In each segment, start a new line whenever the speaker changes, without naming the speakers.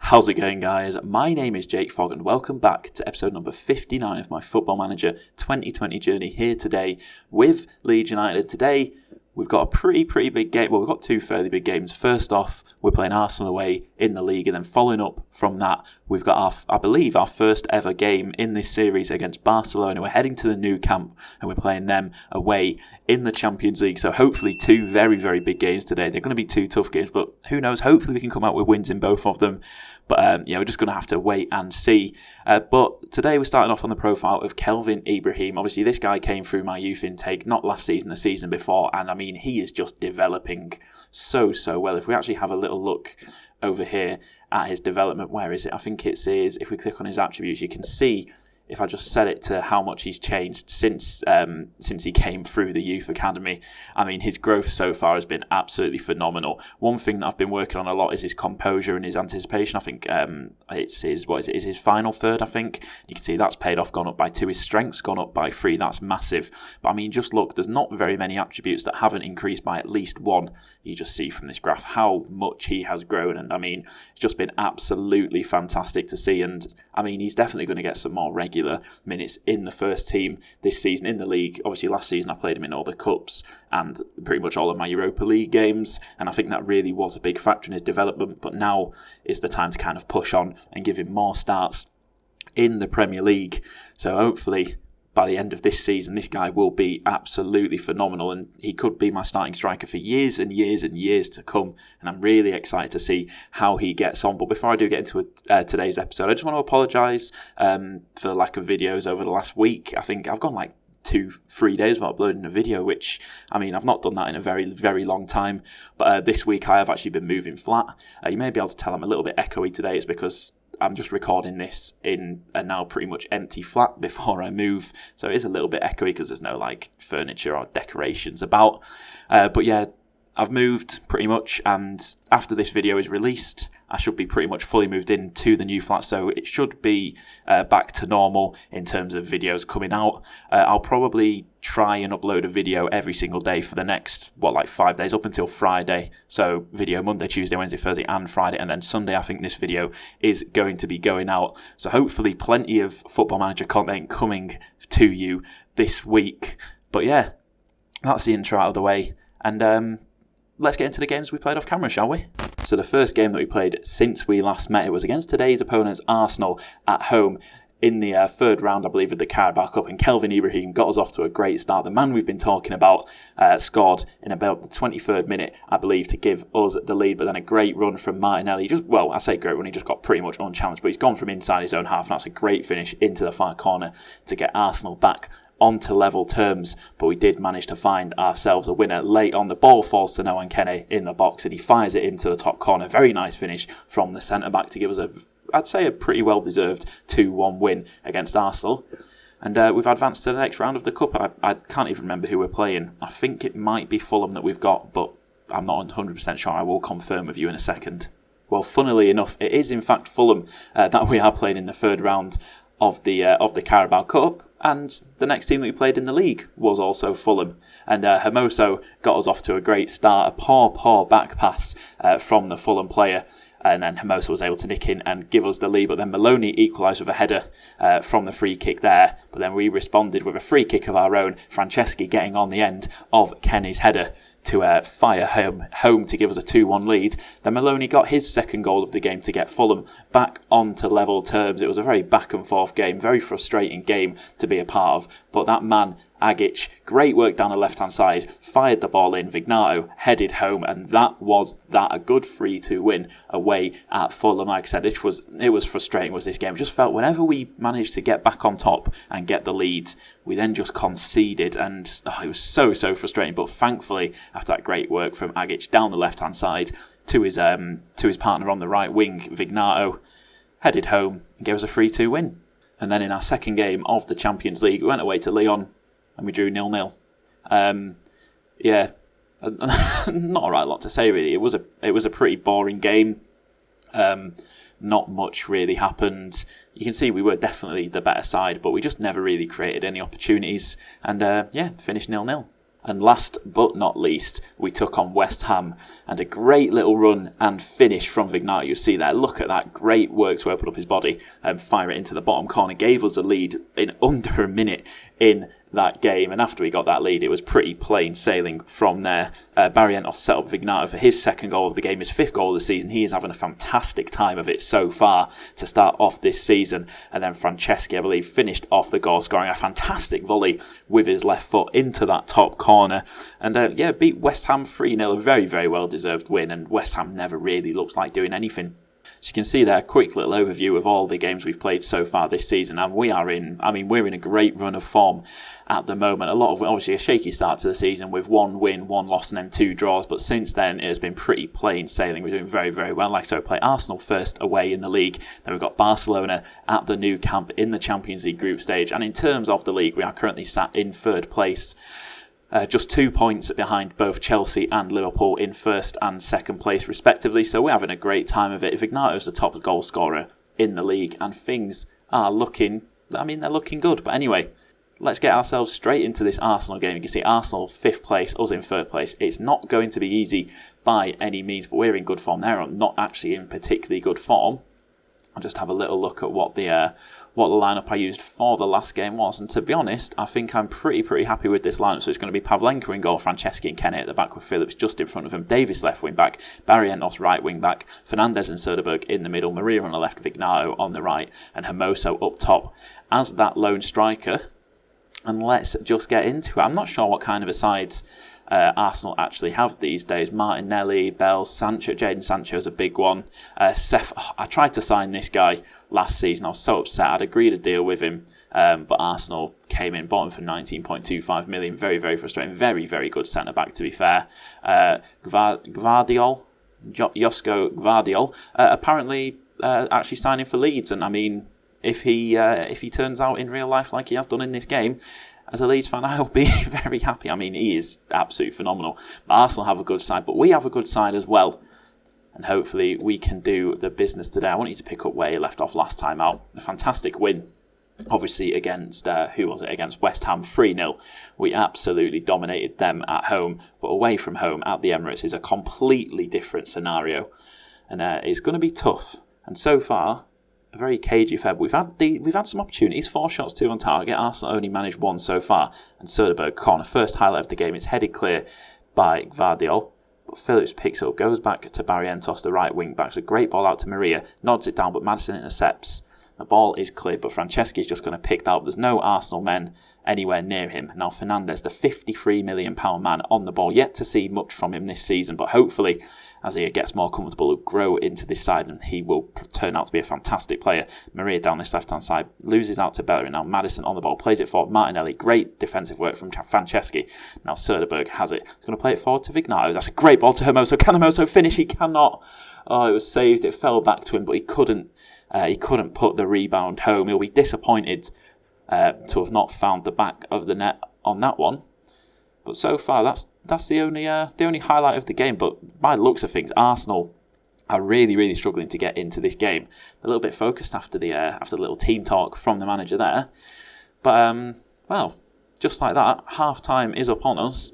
How's it going, guys? My name is Jakefog and welcome back to episode number 59 of my Football Manager 2020 journey here today with Leeds United. Today we've got a pretty big game. Well, we've got two fairly big games. First off, we're playing Arsenal away in the league, and then following up from that, we've got our first ever game in this series against Barcelona. We're heading to the new camp and we're playing them away in the Champions League. So hopefully two very big games today. They're going to be two tough games, but who knows? Hopefully we can come out with wins in both of them. But we're just going to have to wait and see. But today we're starting off on the profile of Kelvin Ibrahim. Obviously, this guy came through my youth intake, not last season, the season before. And I mean, he is just developing so well. If we actually have a little look over here at his development, where is it? I think it says, if we click on his attributes, you can see, if I just set it to how much he's changed since he came through the youth academy. I mean, his growth so far has been absolutely phenomenal. One thing that I've been working on a lot is his composure and his anticipation. I think it's his final third, I think. You can see that's paid off, gone up by 2. His strength's gone up by 3. That's massive. But I mean, just look, there's not very many attributes that haven't increased by at least 1. You just see from this graph how much he has grown. And I mean, it's just been absolutely fantastic to see. And I mean, he's definitely going to get some more regular minutes in the first team this season in the league. Obviously last season I played him in all the cups and pretty much all of my Europa League games, and I think that really was a big factor in his development. But now is the time to kind of push on and give him more starts in the Premier League. So hopefully by the end of this season, this guy will be absolutely phenomenal, and he could be my starting striker for years and years to come. And I'm really excited to see how he gets on. But before I do get into today's episode, I just want to apologise for the lack of videos over the last week. I think I've gone like 2-3 days without uploading a video, which, I mean, I've not done that in a very long time. But this week I have actually been moving flat. You may be able to tell I'm a little bit echoey today. It's because I'm just recording this in a now pretty much empty flat before I move. So it is a little bit echoey because there's no like furniture or decorations about. But yeah, I've moved pretty much, and after this video is released, I should be pretty much fully moved into the new flat, so it should be back to normal in terms of videos coming out. I'll probably try and upload a video every single day for the next, 5 days, up until Friday. So video Monday, Tuesday, Wednesday, Thursday and Friday, and then Sunday I think this video is going to be going out. So hopefully plenty of Football Manager content coming to you this week. But yeah, that's the intro out of the way, and let's get into the games we played off camera, shall we? So the first game that we played since we last met, it was against today's opponents, Arsenal, at home in the third round, I believe, of the Carabao Cup. And Kelvin Ibrahim got us off to a great start. The man we've been talking about scored in about the 23rd minute, I believe, to give us the lead. But then a great run from Martinelli. I say great run, he just got pretty much unchallenged. But he's gone from inside his own half, and that's a great finish into the far corner to get Arsenal back onto level terms. But we did manage to find ourselves a winner late on. The ball falls to Noah Kene in the box, and he fires it into the top corner. Very nice finish from the centre-back to give us a pretty well-deserved 2-1 win against Arsenal. And we've advanced to the next round of the Cup. I can't even remember who we're playing. I think it might be Fulham that we've got, but I'm not 100% sure. I will confirm with you in a second. Well, funnily enough, it is in fact Fulham that we are playing in the third round of the Carabao Cup, and the next team that we played in the league was also Fulham. And Hermoso got us off to a great start, a poor back pass from the Fulham player, and then Hermoso was able to nick in and give us the lead. But then Maloney equalised with a header from the free kick there, but then we responded with a free kick of our own, Franceschi getting on the end of Kenny's header to fire home to give us a 2-1 lead. Then Maloney got his second goal of the game to get Fulham back onto level terms. It was a very back and forth game, very frustrating game to be a part of. But that man, Agic, great work down the left-hand side, fired the ball in, Vignato headed home, and that was a good 3-2 win away at Fulham. Like I said, it was frustrating, was this game. It just felt whenever we managed to get back on top and get the lead, we then just conceded, and it was so frustrating. But thankfully, after that great work from Agic down the left-hand side to his partner on the right wing, Vignato headed home and gave us a 3-2 win. And then in our second game of the Champions League, we went away to Lyon and we drew 0-0. Not a right lot to say really. It was a pretty boring game. Not much really happened. You can see we were definitely the better side, but we just never really created any opportunities. And finished 0-0. And last but not least, we took on West Ham, and a great little run and finish from Vignato. You see there, look at that, great work to open up his body and fire it into the bottom corner. Gave us a lead in under a minute in that game, and after we got that lead, it was pretty plain sailing from there. Barrientos set up Vignato for his second goal of the game, his fifth goal of the season. He is having a fantastic time of it so far to start off this season. And then Franceschi, I believe, finished off the goal, scoring a fantastic volley with his left foot into that top corner. And beat West Ham 3-0, a very, very well-deserved win, and West Ham never really looks like doing anything. So you can see there a quick little overview of all the games we've played so far this season, and we're in a great run of form at the moment. Obviously a shaky start to the season with 1 win, 1 loss and then 2 draws, but since then it has been pretty plain sailing. We're doing very, very well. We play Arsenal first away in the league, then we've got Barcelona at the Nou Camp in the Champions League group stage, and in terms of the league, we are currently sat in 3rd place. Just 2 points behind both Chelsea and Liverpool in 1st and 2nd place respectively, so we're having a great time of it. Vignato's the top goal scorer in the league, and things are looking good. But anyway, let's get ourselves straight into this Arsenal game. You can see Arsenal 5th place, us in 3rd place. It's not going to be easy by any means, but we're in good form. They're not actually in particularly good form. I'll just have a little look at what the lineup I used for the last game was, and to be honest, I think I'm pretty happy with this lineup. So it's going to be Pavlenka in goal, Franceschi and Kenny at the back with Phillips just in front of him, Davis left wing back, Barrientos right wing back, Fernandes and Soderberg in the middle, Maria on the left, Vignato on the right, and Hermoso up top as that lone striker. And let's just get into it. I'm not sure what kind of a side Arsenal actually have these days. Martinelli, Bell, Sancho, Jadon Sancho is a big one. Seth, I tried to sign this guy last season. I was so upset. I'd agreed a deal with him, but Arsenal came in, bought him for 19.25 million. Very, very frustrating. Very, very good centre back, to be fair. Gvardiol, Josko Gvardiol, apparently actually signing for Leeds, and I mean, if he turns out in real life like he has done in this game, as a Leeds fan, I will be very happy. I mean, he is absolutely phenomenal. Arsenal have a good side, but we have a good side as well. And hopefully we can do the business today. I want you to pick up where you left off last time out. A fantastic win, obviously, against, against West Ham, 3-0. We absolutely dominated them at home, but away from home at the Emirates is a completely different scenario. And it's going to be tough. And so far, a very cagey affair. We've had some opportunities, 4 shots, 2 on target. Arsenal only managed 1 so far. And Soderberg corner, first highlight of the game, is headed clear by Gvardiol. But Phillips picks up, goes back to Barrientos, the right wing back. It's a great ball out to Maria, nods it down, but Maddison intercepts. The ball is cleared, but Franceschi is just going to pick that up. There's no Arsenal men anywhere near him. Now Fernandes, the £53 million man on the ball, yet to see much from him this season, but hopefully as he gets more comfortable, he'll grow into this side and he will turn out to be a fantastic player. Maria down this left-hand side, loses out to Bellerin. Now Maddison on the ball, plays it forward. Martinelli, great defensive work from Franceschi. Now Soderberg has it. He's going to play it forward to Vignato. That's a great ball to Hermoso. Can Hermoso finish? He cannot. Oh, it was saved. It fell back to him, but he couldn't put the rebound home. He'll be disappointed to have not found the back of the net on that one. But so far, that's the only highlight of the game. But by the looks of things, Arsenal are really, really struggling to get into this game. A little bit focused after the little team talk from the manager there. But just like that, half time is upon us.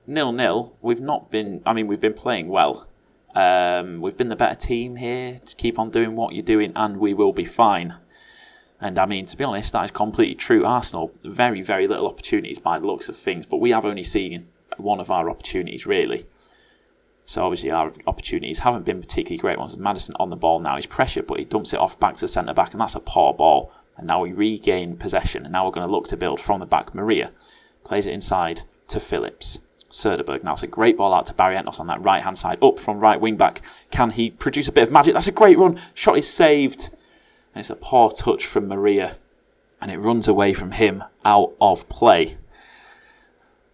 0-0. We've been playing well. We've been the better team here. Just keep on doing what you're doing, and we will be fine. And I mean, to be honest, that is completely true. Arsenal, very, very little opportunities by the looks of things, but we have only seen one of our opportunities, really. So obviously our opportunities haven't been particularly great ones. Maddison on the ball now. He's pressured, but he dumps it off back to the centre-back, and that's a poor ball. And now we regain possession, and now we're going to look to build from the back. Maria plays it inside to Phillips. Soderberg now. It's a great ball out to Barrientos on that right-hand side, up from right wing-back. Can he produce a bit of magic? That's a great run. Shot is saved. And it's a poor touch from Maria, and it runs away from him out of play.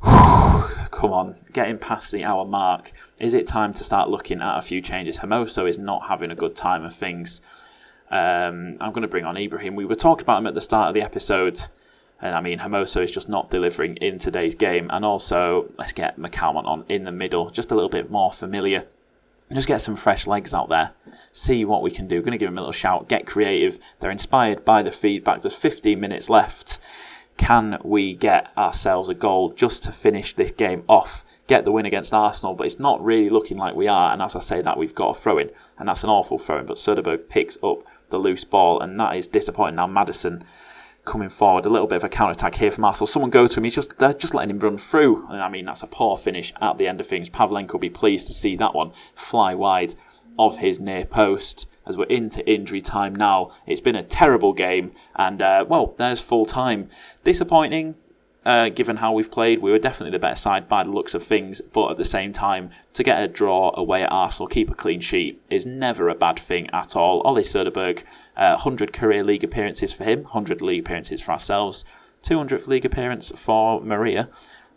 Come on, getting past the hour mark. Is it time to start looking at a few changes? Hermoso is not having a good time of things. I'm going to bring on Ibrahim. We were talking about him at the start of the episode, and I mean, Hermoso is just not delivering in today's game. And also, let's get McCalmont on in the middle, just a little bit more familiar. Just get some fresh legs out there, see what we can do. Going to give him a little shout, get creative. They're inspired by the feedback. There's 15 minutes left Can we get ourselves a goal just to finish this game off, get the win against Arsenal? But it's not really looking like we are. And as I say that, we've got a throw-in, and that's an awful throw-in. But Söderberg picks up the loose ball, and that is disappointing. Now Maddison coming forward, a little bit of a counter-attack here from Arsenal. Someone go to him, they're just letting him run through. And I mean, that's a poor finish at the end of things. Pavlenka will be pleased to see that one fly wide of his near post as we're into injury time now. It's been a terrible game, and well, there's full time. Disappointing, given how we've played. We were definitely the better side by the looks of things, but at the same time, to get a draw away at Arsenal, keep a clean sheet, is never a bad thing at all. Ollie Söderberg, 100 career league appearances for him, 100 league appearances for ourselves, 200th league appearance for Maria.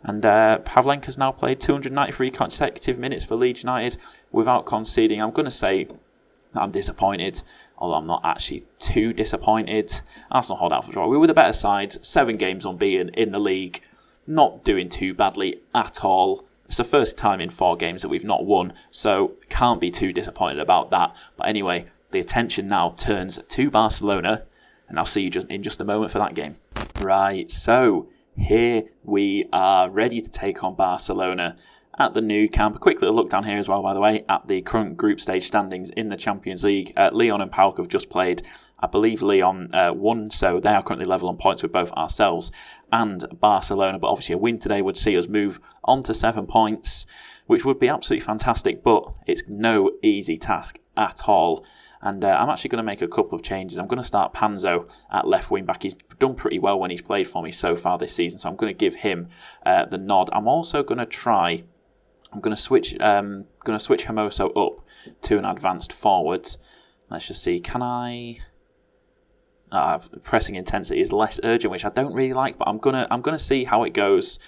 And Pavlenka's now played 293 consecutive minutes for Leeds United without conceding. I'm going to say that I'm disappointed, although I'm not actually too disappointed. Arsenal hold out for draw. We were the better side, 7 games unbeaten in the league, not doing too badly at all. It's the first time in 4 games that we've not won, so can't be too disappointed about that. But anyway, the attention now turns to Barcelona, and I'll see you in just a moment for that game. Right, so here we are, ready to take on Barcelona at the Nou Camp. A quick little look down here as well, by the way, at the current group stage standings in the Champions League. Lyon and PAOK have just played. I believe Lyon won, so they are currently level on points with both ourselves and Barcelona. But obviously a win today would see us move on to 7 points, which would be absolutely fantastic, but it's no easy task at all. And I'm actually going to make a couple of changes. I'm going to start Panzo at left wing back. He's done pretty well when he's played for me so far this season, so I'm going to give him the nod. I'm also going to try. I'm going to switch Hermoso up to an advanced forward. Let's just see. Can I? Pressing intensity is less urgent, which I don't really like, but I'm gonna see how it goes.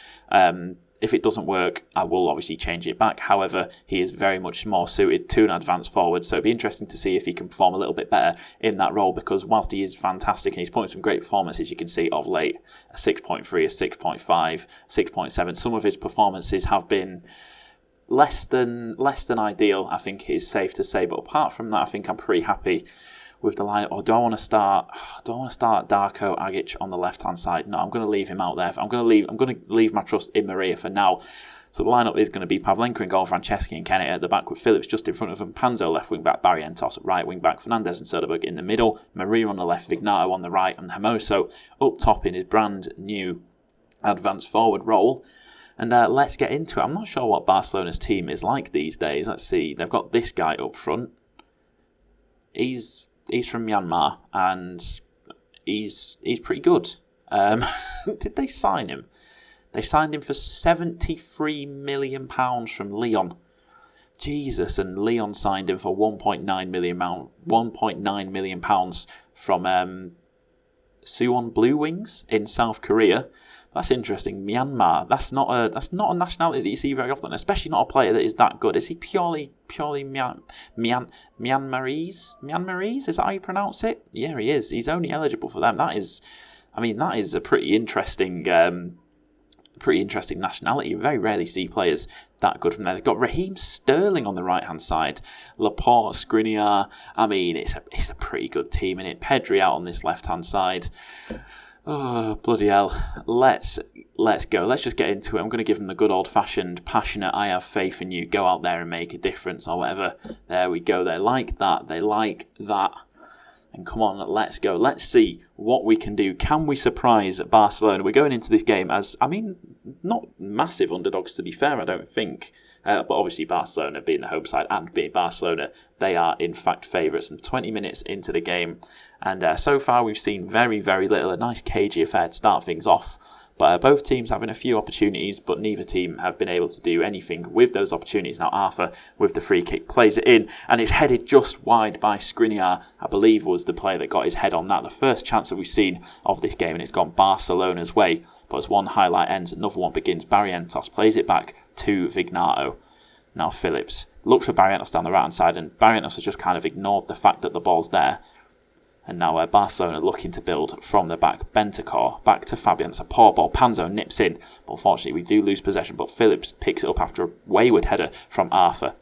If it doesn't work, I will obviously change it back. However, he is very much more suited to an advanced forward, so it'd be interesting to see if he can perform a little bit better in that role, because whilst he is fantastic and he's putting some great performances, you can see of late, a 6.3, a 6.5, 6.7, some of his performances have been less than ideal, I think it is safe to say. But apart from that, I think I'm pretty happy with the line. Or do I want to start Darko Agic on the left hand side? No, I'm going to leave him out there. I'm going to leave my trust in Maria for now. So the lineup is going to be Pavlenka in goal, Franceschi and Kennedy at the back with Phillips just in front of them, Panzo left wing back, Barrientos at right wing back, Fernandez and Söderberg in the middle, Maria on the left, Vignato on the right, and Hermoso up top in his brand new advanced forward role. And let's get into it. I'm not sure what Barcelona's team is like these days. Let's see. They've got this guy up front. He's from Myanmar, and he's pretty good. Did they sign him? They signed him for £73 million from Lyon. Jesus, and Lyon signed him for £1.9 million from Suwon Blue Wings in South Korea. That's interesting. Myanmar. That's not a nationality that you see very often, especially not a player that is that good. Is he purely Myanmarese? Myanmarese? Is that how you pronounce it? Yeah, he is. He's only eligible for them. That is a pretty interesting nationality. You very rarely see players that good from there. They've got Raheem Sterling on the right hand side, Laporte, Skriniar. I mean, it's a pretty good team, and Pedri out on this left hand side. Oh, bloody hell. Let's go. Let's just get into it. I'm going to give them the good old-fashioned, passionate, I have faith in you, go out there and make a difference, or whatever. There we go. They like that. And come on, let's go. Let's see what we can do. Can we surprise Barcelona? We're going into this game as, not massive underdogs, to be fair, I don't think. But obviously Barcelona being the home side and being Barcelona, they are in fact favourites. And 20 minutes into the game, and so far we've seen very, very little. A nice cagey affair to start things off. But both teams having a few opportunities, but neither team have been able to do anything with those opportunities. Now Arthur, with the free kick, plays it in, and it's headed just wide by Skriniar, I believe was the player that got his head on that. The first chance that we've seen of this game, and it's gone Barcelona's way. But as one highlight ends, another one begins. Barrientos plays it back to Vignato. Now Phillips looks for Barrientos down the right-hand side, and Barrientos has just kind of ignored the fact that the ball's there. And now Barcelona looking to build from the back. Bentancur back to Fabian. It's a poor ball. Panzo nips in. But unfortunately, we do lose possession. But Phillips picks it up after a wayward header from Arthur.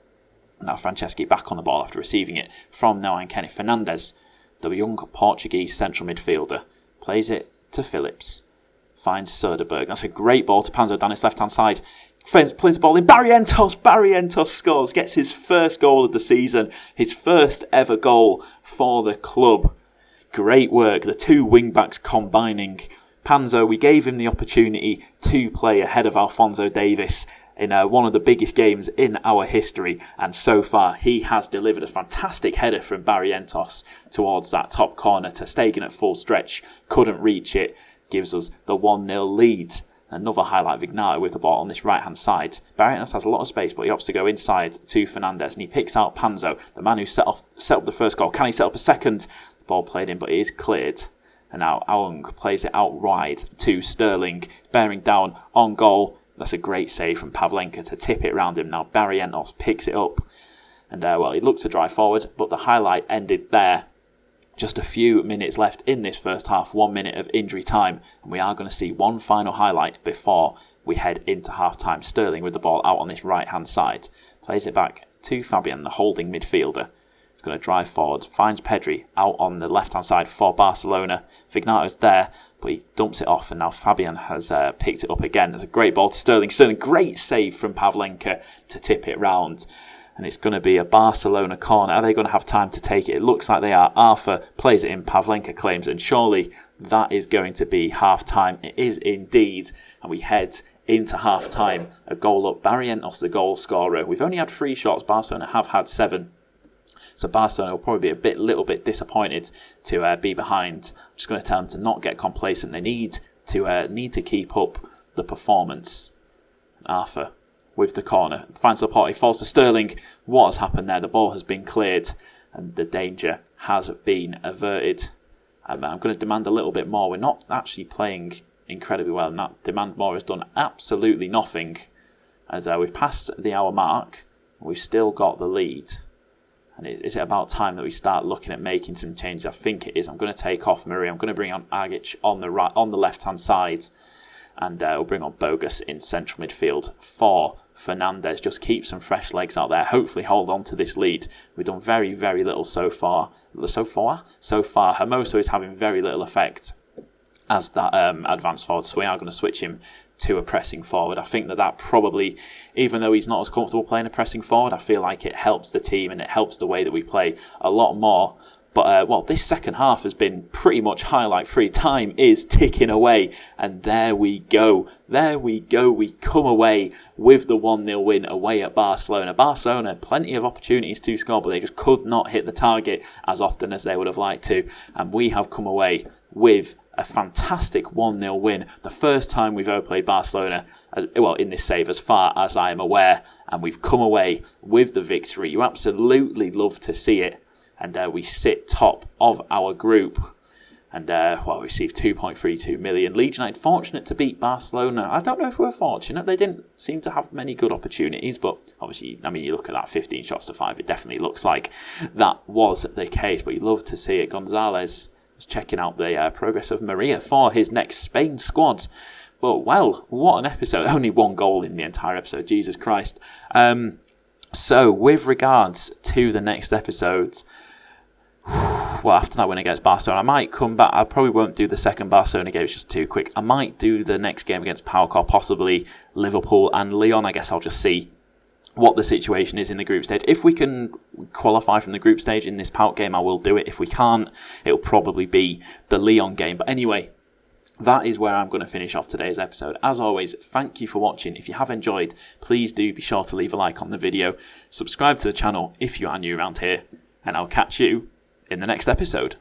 Now Franceschi back on the ball after receiving it from Noan Kenny. Fernandez, the young Portuguese central midfielder, plays it to Phillips. finds Söderberg. That's a great ball to Panzo down his left-hand side. Plays the ball in. Barrientos scores, gets his first goal of the season, his first ever goal for the club. Great work, the two wing-backs combining. Panzo, we gave him the opportunity to play ahead of Alphonso Davies in one of the biggest games in our history, and so far he has delivered a fantastic header from Barrientos towards that top corner. Ter Stegen at full stretch, couldn't reach it, gives us the 1-0 lead. Another highlight of Ignata with the ball on this right-hand side. Barrientos has a lot of space, but he opts to go inside to Fernandez, and he picks out Panzo, the man who set up the first goal. Can he set up a second? The ball played in, but it is cleared. And now Aung plays it out wide to Sterling, bearing down on goal. That's a great save from Pavlenka to tip it round him. Now Barrientos picks it up, and he looked to drive forward, but the highlight ended there. Just a few minutes left in this first half, 1 minute of injury time, and we are going to see one final highlight before we head into half-time. Sterling with the ball out on this right-hand side, plays it back to Fabian, the holding midfielder. He's going to drive forward, finds Pedri out on the left-hand side for Barcelona. Vignato's there, but he dumps it off, and now Fabian has picked it up again. There's a great ball to Sterling. Sterling, great save from Pavlenka to tip it round. And it's going to be a Barcelona corner. Are they going to have time to take it? It looks like they are. Arthur plays it in, Pavlenka claims it, and surely that is going to be half-time. It is indeed, and we head into half-time. A goal up, Barrientos the goal scorer. We've only had 3 shots, Barcelona have had 7. So Barcelona will probably be a little bit disappointed to be behind. I'm just going to tell them to not get complacent. They need to keep up the performance. Arthur with the corner, finds Laporte, falls to Sterling. What has happened there? The ball has been cleared and the danger has been averted. I'm going to demand a little bit more. We're not actually playing incredibly well, and that demand more has done absolutely nothing, as we've passed the hour mark. We've still got the lead, and is it about time that we start looking at making some changes? I think it is. I'm going to take off Murray. I'm going to bring on Agic on the left hand side, and we'll bring on Bogus in central midfield for Fernandez. Just keep some fresh legs out there. Hopefully hold on to this lead. We've done very, very little so far. Hermoso is having very little effect as that advanced forward, so we are going to switch him to a pressing forward. I think that probably, even though he's not as comfortable playing a pressing forward, I feel like it helps the team and it helps the way that we play a lot more. But, this second half has been pretty much highlight free. Time is ticking away, and there we go. We come away with the 1-0 win away at Barcelona. Barcelona, plenty of opportunities to score, but they just could not hit the target as often as they would have liked to. And we have come away with a fantastic 1-0 win. The first time we've ever played Barcelona, in this save, as far as I am aware. And we've come away with the victory. You absolutely love to see it. And we sit top of our group. And, we received 2.32 million. Leeds United fortunate to beat Barcelona. I don't know if we're fortunate. They didn't seem to have many good opportunities. But obviously, you look at that 15 shots to 5. It definitely looks like that was the case. But you love to see it. Gonzalez was checking out the progress of Maria for his next Spain squad. But, what an episode. Only 1 goal in the entire episode. Jesus Christ. So, with regards to the next episodes, after that win against Barcelona, I might come back. I probably won't do the second Barcelona game, it's just too quick. I might do the next game against PAOK, or possibly Liverpool and Lyon. I guess I'll just see what the situation is in the group stage. If we can qualify from the group stage in this PAOK game, I will do it. If we can't, it'll probably be the Lyon game. But anyway, that is where I'm going to finish off today's episode. As always, thank you for watching. If you have enjoyed, please do be sure to leave a like on the video. Subscribe to the channel if you are new around here, and I'll catch you in the next episode.